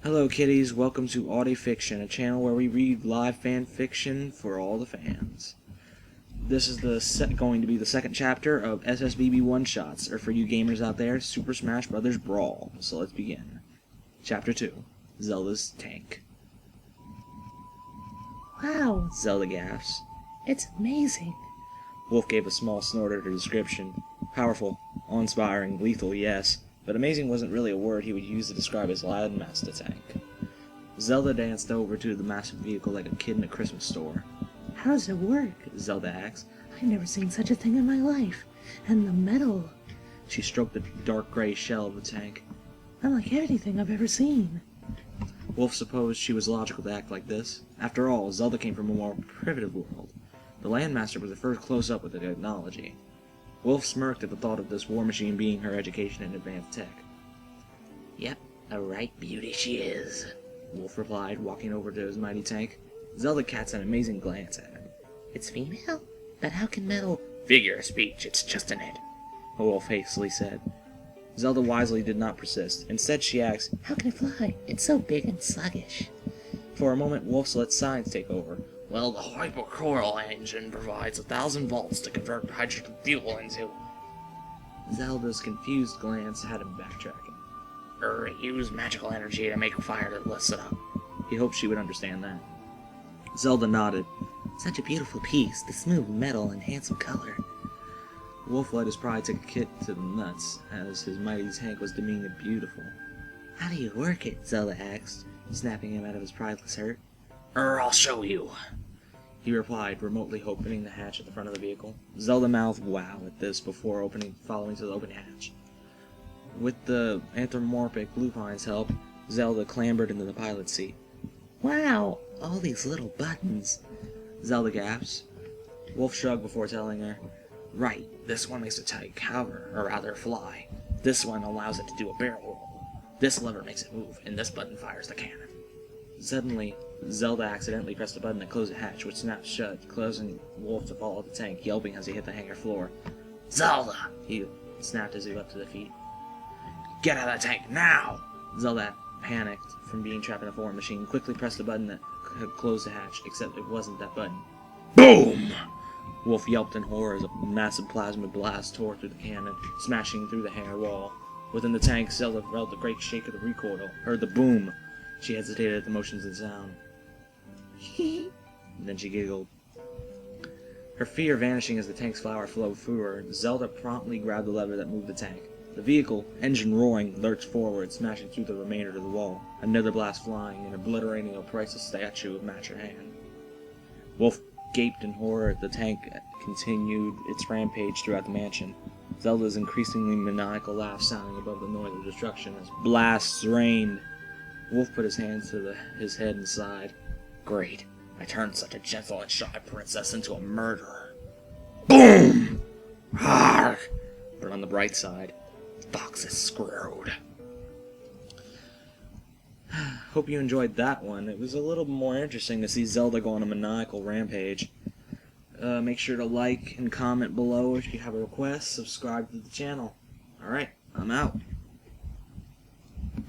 Hello kitties, welcome to AudiFiction, a channel where we read live fan fiction for all the fans. This is going to be the second chapter of SSBB one-shots, or for you gamers out there, Super Smash Bros. Brawl. So let's begin. Chapter 2, Zelda's Tank. Wow, Zelda gasped. it's amazing. Wolf gave a small snort at her description. Powerful, awe-inspiring, lethal, yes, but amazing wasn't really a word he would use to describe his Land Master tank. Zelda danced over to the massive vehicle like a kid in a Christmas store. How does it work? Zelda asked. I've never seen such a thing in my life. And the metal, She stroked the dark gray shell of the tank. unlike anything I've ever seen. Wolf supposed she was logical to act like this. After all, Zelda came from a more primitive world. The Landmaster was the first close-up with the technology. Wolf smirked at the thought of this war machine being her education in advanced tech. Yep, a right beauty she is, Wolf replied, walking over to his mighty tank. Zelda cast an amazing glance at him. It's female? But how can metal... Figure of speech, it's just an it. Wolf hastily said. Zelda wisely did not persist. Instead, she asked, How can it fly? It's so big and sluggish. For a moment, Wolf let science take over. Well, the hypercoil engine provides 1,000 volts to convert hydrogen fuel into... Zelda's confused glance had him backtracking. use magical energy to make a fire to listen up. He hoped she would understand that. Zelda nodded. Such a beautiful piece, the smooth metal and handsome color. Wolf let his pride take a kick to the nuts, as his mighty tank was demeaning and beautiful. How do you work it? Zelda asked, snapping him out of his prideless hurt. I'll show you. He replied, remotely opening the hatch at the front of the vehicle. Zelda mouthed wow at this before following to the open hatch. With the anthropomorphic Lupine's help, Zelda clambered into the pilot's seat. Wow, all these little buttons. Zelda gasped. Wolf shrugged before telling her, Right, this one makes the tank hover, or rather fly. This one allows it to do a barrel roll. This lever makes it move, and this button fires the cannon. Suddenly, Zelda accidentally pressed a button to close the hatch, which snapped shut, causing Wolf to fall off the tank, yelping as he hit the hangar floor. Zelda! He snapped as he leapt to the feet. Get out of that tank, now! Zelda, panicked from being trapped in a foreign machine, quickly pressed the button that could close the hatch, except it wasn't that button. Boom! Wolf yelped in horror as a massive plasma blast tore through the cannon, smashing through the hangar wall. Within the tank, Zelda felt the great shake of the recoil, heard the boom. She hesitated at the motions and sound. Then she giggled. Her fear vanishing as the tank's flower flowed through her, Zelda promptly grabbed the lever that moved the tank. The vehicle, engine roaring, lurched forward, smashing through the remainder of the wall, another blast flying and obliterating a priceless statue of Matcher Hand. Wolf gaped in horror as the tank continued its rampage throughout the mansion. Zelda's increasingly maniacal laugh sounding above the noise of destruction as blasts rained. Wolf put his hands to his head and sighed. Great. I turned such a gentle and shy princess into a murderer. Boom! Arrgh! But on the bright side, Fox is screwed. hope you enjoyed that one. It was a little more interesting to see Zelda go on a maniacal rampage. Make sure to like and comment below if you have a request. Subscribe to the channel. Alright, I'm out.